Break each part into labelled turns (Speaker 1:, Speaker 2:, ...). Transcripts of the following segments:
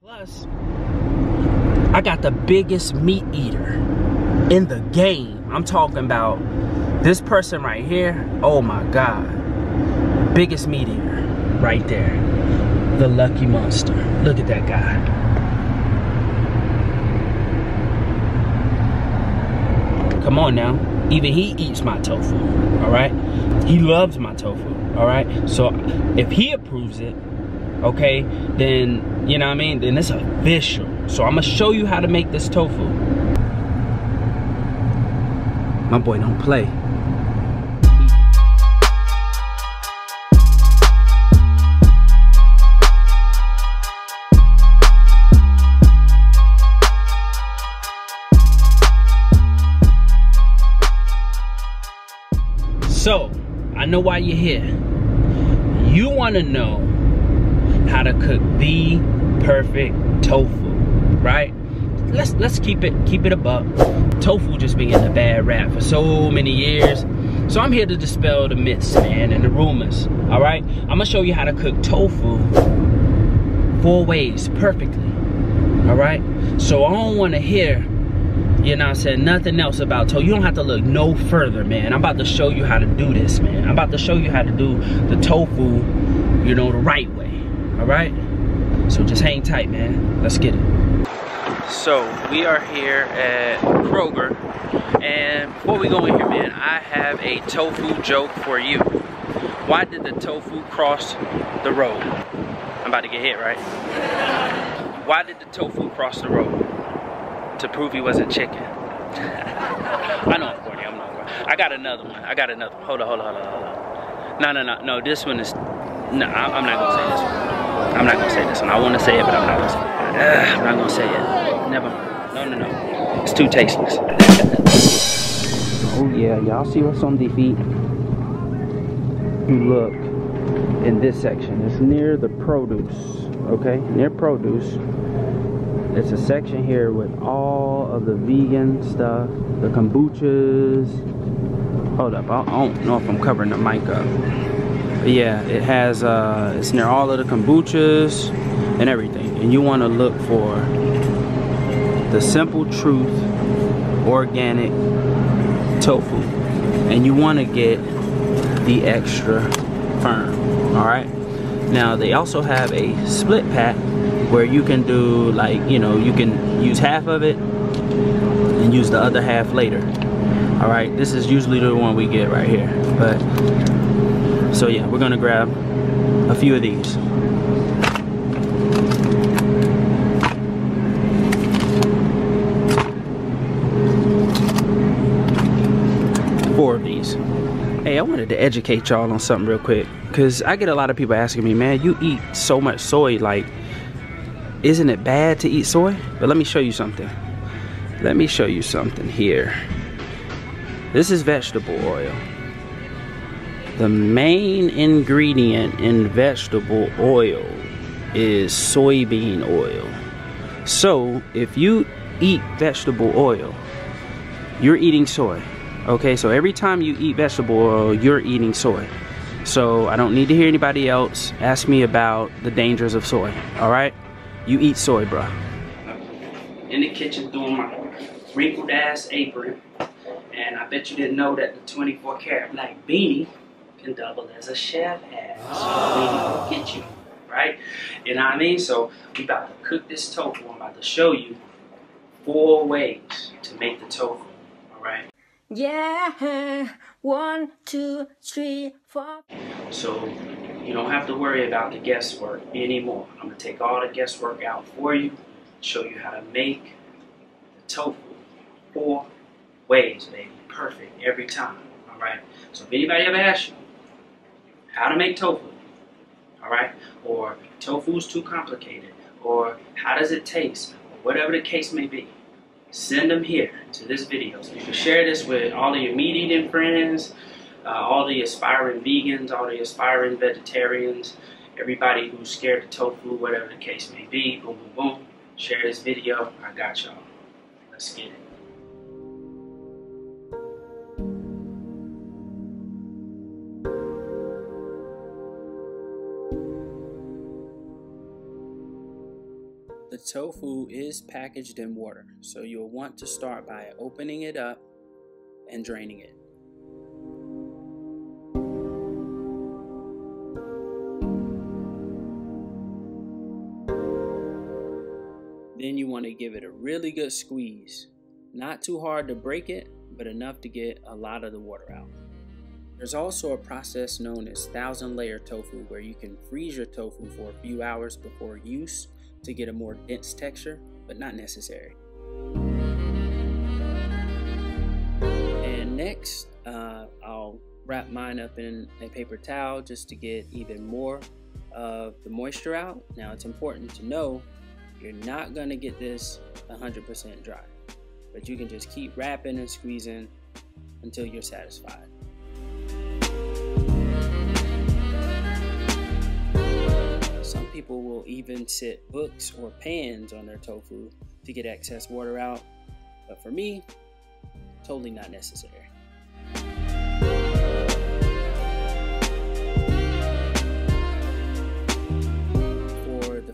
Speaker 1: Plus, I got the biggest meat eater in the game. I'm talking about this person right here. Oh my God. Biggest meat eater right there. The lucky monster. Look at that guy. Come on now. Even he eats my tofu, all right? He loves my tofu, all right? So if he approves it, okay, then, you know what I mean? Then it's official. So I'm gonna show you how to make this tofu. My boy don't play. So, I know why you're here. You wanna know how to cook the perfect tofu, right? Let's keep it a buck. Tofu just been getting a bad rap for so many years. So I'm here to dispel the myths, man, and the rumors, all right? I'm gonna show you how to cook tofu 4 ways perfectly, all right? So I don't wanna hear, you know what I'm saying, nothing else about tofu. You don't have to look no further, man. I'm about to show you how to do this, man. I'm about to show you how to do the tofu, you know, the right way, all right? So just hang tight, man. Let's get it. So we are here at Kroger, and before we go in here, man, I have a tofu joke for you. Why did the tofu cross the road? I'm about to get hit, right? Why did the tofu cross the road? To prove he wasn't chicken. I know I'm corny, I'm not corny. I got another one. Hold on. No, this one is, no, I'm not gonna say this one. I'm not gonna say this one. I wanna say it, but I'm not gonna say it. I'm not gonna say it. Never mind. No. It's too tasteless. Oh yeah, y'all see what's on the feet? You look in this section. It's near the produce, okay? Near produce. It's a section here with all of the vegan stuff, the kombuchas. Hold up, I don't know if I'm covering the mic up. But yeah, it has, it's near all of the kombuchas and everything. And you wanna look for the Simple Truth organic tofu. And you wanna get the extra firm, all right? Now, they also have a split pack where you can do, like, you know, you can use half of it and use the other half later. All right, this is usually the one we get right here. But so yeah, we're gonna grab a few of these. Four of these. Hey, I wanted to educate y'all on something real quick, because I get a lot of people asking me, man, you eat so much soy, like, isn't it bad to eat soy? But let me show you something. Let me show you something here. This is vegetable oil. The main ingredient in vegetable oil is soybean oil. So if you eat vegetable oil, you're eating soy. Okay, so every time you eat vegetable oil, you're eating soy. So I don't need to hear anybody else ask me about the dangers of soy, all right? You eat soy, bro. In the kitchen doing my wrinkled ass apron, and I bet you didn't know that the 24 karat black beanie can double as a chef hat. So beanie will get you, right? You know what I mean? So we about to cook this tofu. I'm about to show you 4 ways to make the tofu, all right?
Speaker 2: Yeah, 1, 2, 3, 4.
Speaker 1: So you don't have to worry about the guesswork anymore. I'm gonna take all the guesswork out for you, show you how to make the tofu 4 ways, baby. Perfect every time, all right? So if anybody ever asks you how to make tofu, all right, or tofu's too complicated, or how does it taste, or whatever the case may be, send them here to this video. So you can share this with all of your meat eating friends, all the aspiring vegans, all the aspiring vegetarians, everybody who's scared of tofu, whatever the case may be. Boom, boom, boom. Share this video. I got y'all. Let's get it. The tofu is packaged in water, so you'll want to start by opening it up and draining it. Then you want to give it a really good squeeze. Not too hard to break it, but enough to get a lot of the water out. There's also a process known as 1,000-layer tofu where you can freeze your tofu for a few hours before use to get a more dense texture, but not necessary. And next, I'll wrap mine up in a paper towel just to get even more of the moisture out. Now it's important to know you're not going to get this 100% dry, but you can just keep wrapping and squeezing until you're satisfied. Some people will even sit books or pans on their tofu to get excess water out, but for me, totally not necessary.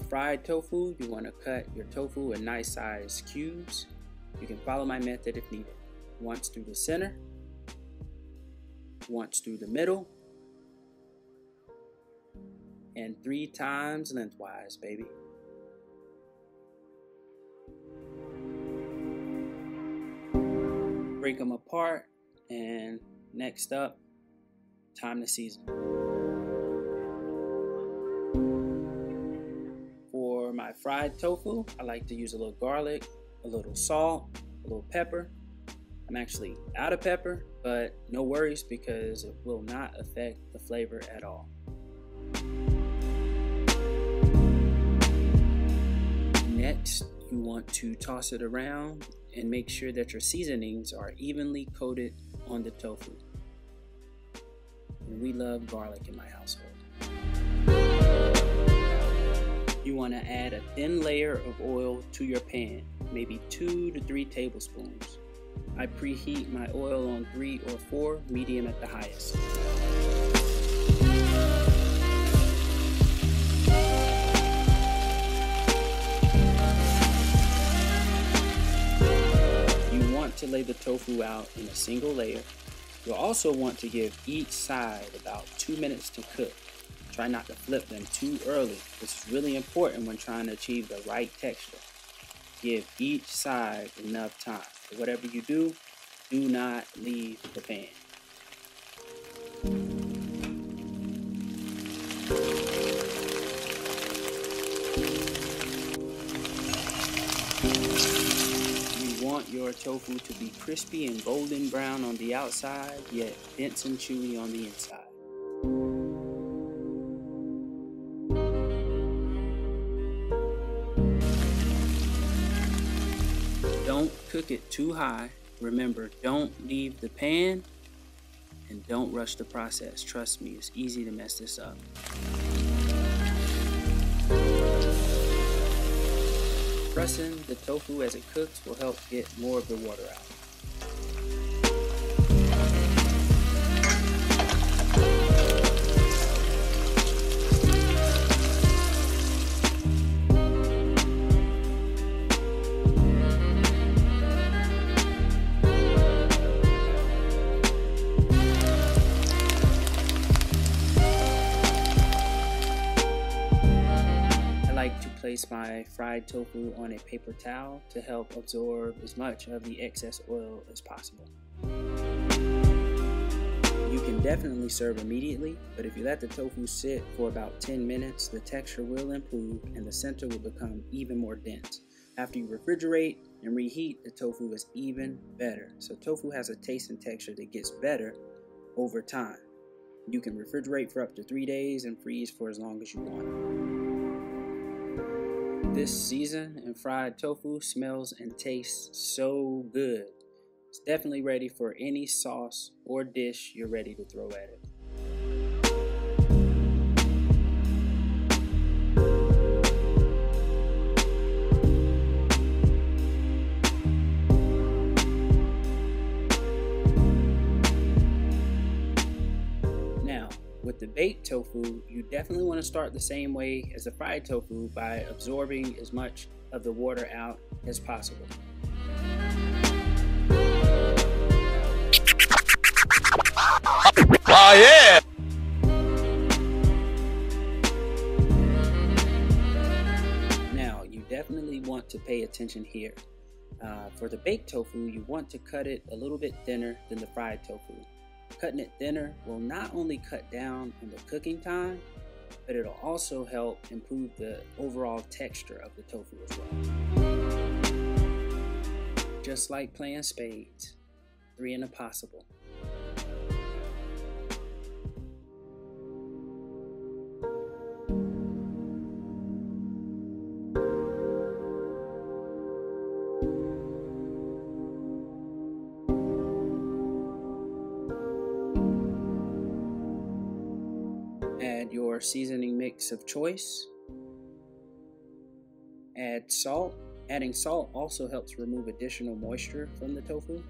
Speaker 1: Fried tofu, you want to cut your tofu in nice sized cubes. You can follow my method if needed. Once through the center, once through the middle, and 3 times lengthwise, baby. Break them apart, and next up, time to season. For my fried tofu, I like to use a little garlic, a little salt, a little pepper. I'm actually out of pepper, but no worries because it will not affect the flavor at all. Next, you want to toss it around and make sure that your seasonings are evenly coated on the tofu. And we love garlic in my household. You want to add a thin layer of oil to your pan, maybe 2 to 3 tablespoons. I preheat my oil on 3 or 4, medium at the highest. You want to lay the tofu out in a single layer. You'll also want to give each side about 2 minutes to cook. Try not to flip them too early. This is really important when trying to achieve the right texture. Give each side enough time. So whatever you do, do not leave the pan. You want your tofu to be crispy and golden brown on the outside, yet dense and chewy on the inside. Don't cook it too high. Remember, don't leave the pan and don't rush the process. Trust me, it's easy to mess this up. Pressing the tofu as it cooks will help get more of the water out. Place my fried tofu on a paper towel to help absorb as much of the excess oil as possible. You can definitely serve immediately, but if you let the tofu sit for about 10 minutes, the texture will improve and the center will become even more dense. After you refrigerate and reheat, the tofu is even better. So tofu has a taste and texture that gets better over time. You can refrigerate for up to 3 days and freeze for as long as you want. This seasoned and fried tofu smells and tastes so good. It's definitely ready for any sauce or dish you're ready to throw at it. Now, with the baked tofu, you definitely want to start the same way as the fried tofu by absorbing as much of the water out as possible.
Speaker 3: Oh yeah!
Speaker 1: Now, you definitely want to pay attention here. For the baked tofu, you want to cut it a little bit thinner than the fried tofu. Cutting it thinner will not only cut down on the cooking time, but it'll also help improve the overall texture of the tofu as well. Just like playing spades, 3 and a possible. Add your seasoning mix of choice. Add salt. Adding salt also helps remove additional moisture from the tofu.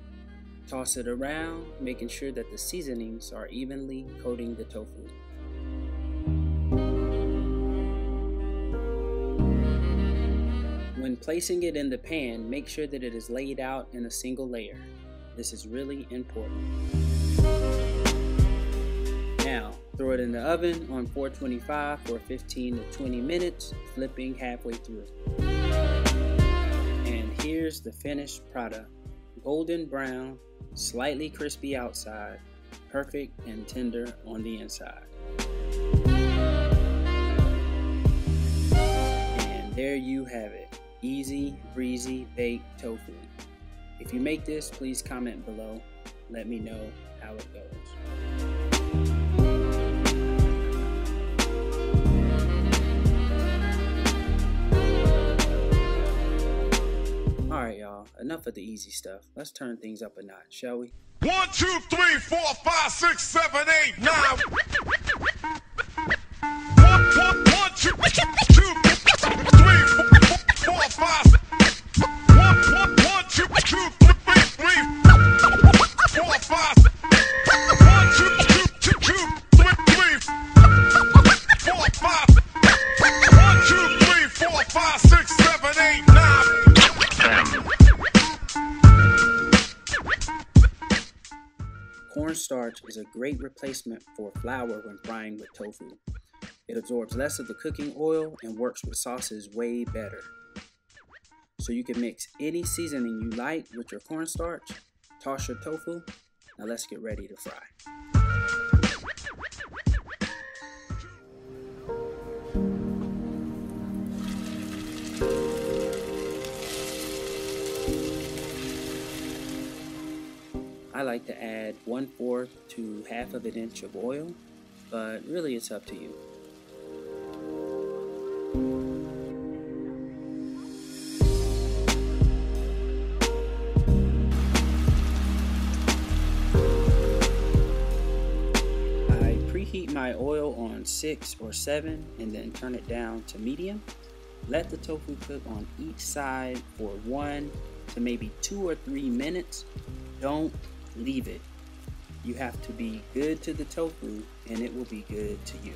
Speaker 1: Toss it around, making sure that the seasonings are evenly coating the tofu. When placing it in the pan, make sure that it is laid out in a single layer. This is really important. Now, throw it in the oven on 425 for 15 to 20 minutes, flipping halfway through. And here's the finished product. Golden brown, slightly crispy outside, perfect and tender on the inside. And there you have it. Easy, breezy, baked tofu. If you make this, please comment below. Let me know how it goes. Alright y'all, enough of the easy stuff. Let's turn things up a notch, shall we?
Speaker 3: 1, 2, 3, 4, 5, 6, 7, 8, 9. 1, 2, 3, 4, 5. 1, 2, 3, 4, 5. 1, 2, 3, 4, 5. 1, 2, 3, 4, 5, 6, 7, 8, 9.
Speaker 1: Cornstarch is a great replacement for flour when frying with tofu. It absorbs less of the cooking oil and works with sauces way better. So you can mix any seasoning you like with your cornstarch, toss your tofu. Now let's get ready to fry. I like to add 1/4 to 1/2 of an inch of oil, but really it's up to you. I preheat my oil on 6 or 7 and then turn it down to medium. Let the tofu cook on each side for 1 to maybe 2 or 3 minutes. Don't leave it. You have to be good to the tofu and it will be good to you.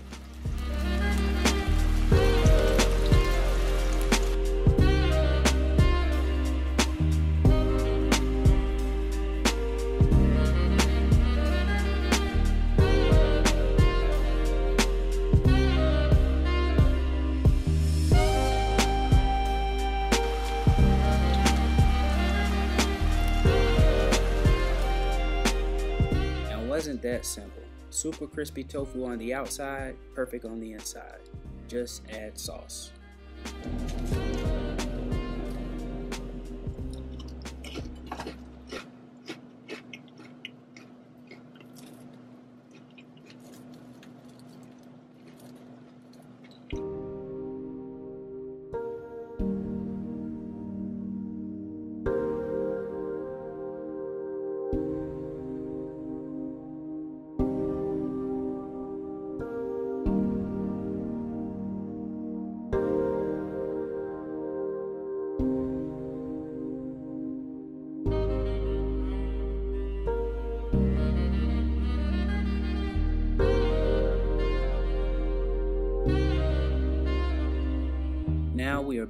Speaker 1: Wasn't that simple. Super crispy tofu on the outside, perfect on the inside. Just add sauce.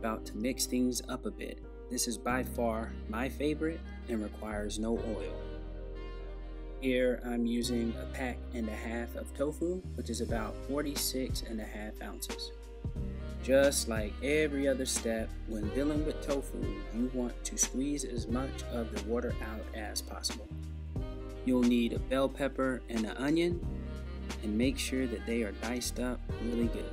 Speaker 4: about to mix things up a bit. This is by far my favorite and requires no oil. Here I'm using a pack and a half of tofu, which is about 46.5 ounces. Just like every other step, when dealing with tofu, you want to squeeze as much of the water out as possible. You'll need a bell pepper and an onion, and make sure that they are diced up really good.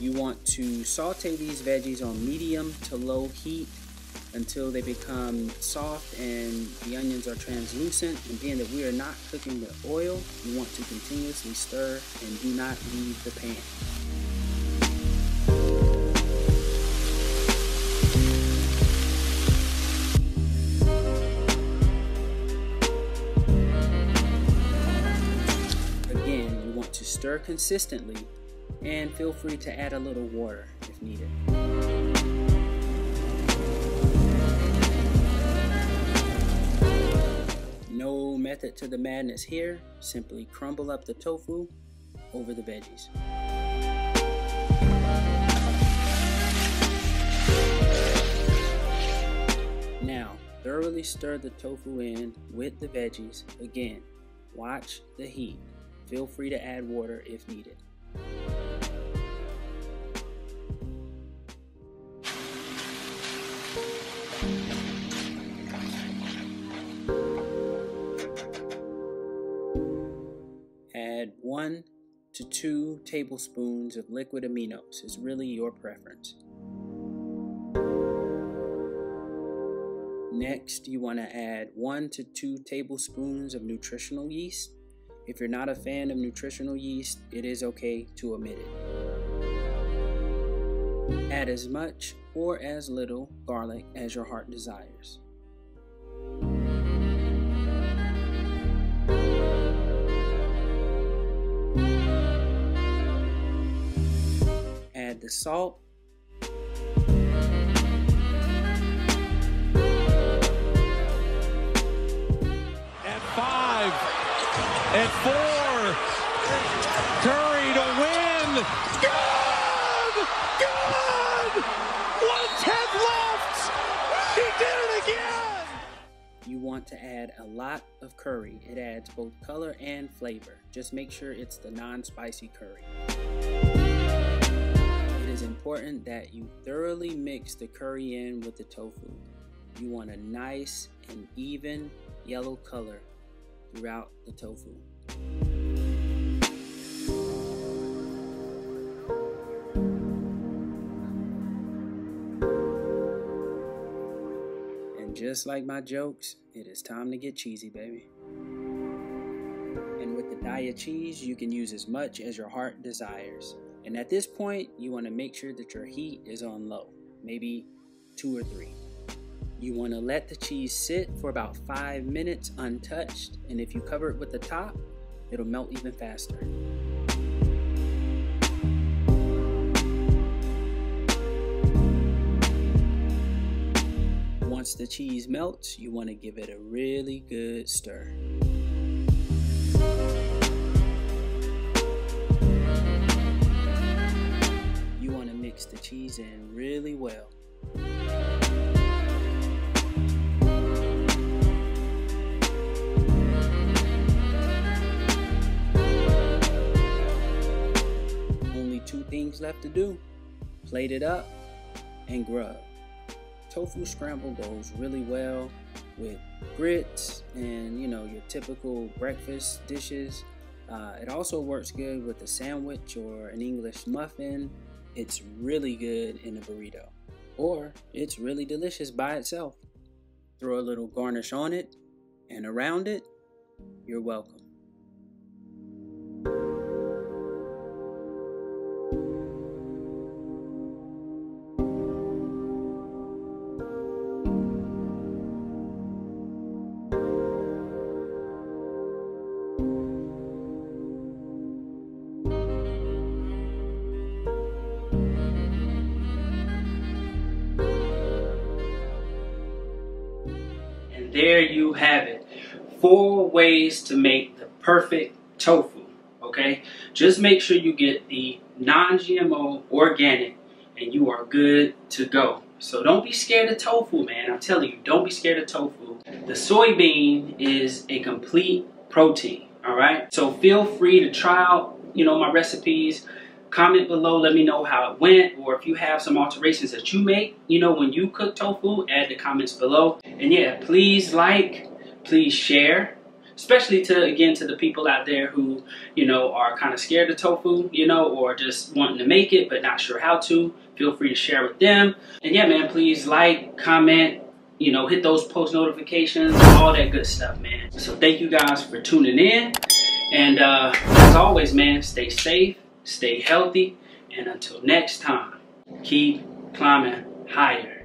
Speaker 4: You want to saute these veggies on medium to low heat until they become soft and the onions are translucent. And being that we are not cooking with oil, you want to continuously stir and do not leave the pan. Again, you want to stir consistently, and feel free to add a little water if needed. No method to the madness here, simply crumble up the tofu over the veggies. Now, thoroughly stir the tofu in with the veggies. Again, watch the heat. Feel free to add water if needed. Add 1 to 2 tablespoons of liquid aminos. It's really your preference. Next, you want to add 1 to 2 tablespoons of nutritional yeast. If you're not a fan of nutritional yeast, it is okay to omit it. Add as much or as little garlic as your heart desires. Add the salt.
Speaker 3: At 5, at 4, Curry to win. Good! Good! 1/10 left! He did it again!
Speaker 4: You want to add a lot of curry. It adds both color and flavor. Just make sure it's the non-spicy curry. It is important that you thoroughly mix the curry in with the tofu. You want a nice and even yellow color throughout the tofu. And just like my jokes, it is time to get cheesy, baby. And with the Daiya cheese, you can use as much as your heart desires. And at this point, you want to make sure that your heat is on low, maybe 2 or 3. You want to let the cheese sit for about 5 minutes untouched, and if you cover it with the top, it'll melt even faster. Once the cheese melts, you want to give it a really good stir. You want to mix the cheese in really well. Only 2 things left to do: plate it up and grub. Tofu scramble goes really well with grits and, your typical breakfast dishes. It also works good with a sandwich or an English muffin. It's really good in a burrito, or it's really delicious by itself. Throw a little garnish on it and around it, you're welcome.
Speaker 1: There you have it. 4 ways to make the perfect tofu, okay? Just make sure you get the non-GMO organic and you are good to go. So don't be scared of tofu, man. I'm telling you, don't be scared of tofu. The soybean is a complete protein, all right? So feel free to try out, my recipes. Comment below, let me know how it went, or if you have some alterations that you make, when you cook tofu, add the comments below. And yeah, please like, please share, especially to the people out there who, are kind of scared of tofu, or just wanting to make it but not sure how to. Feel free to share with them. And yeah, man, please like, comment, hit those post notifications, all that good stuff, man. So thank you guys for tuning in. And as always, man, stay safe, stay healthy, and until next time, keep climbing higher.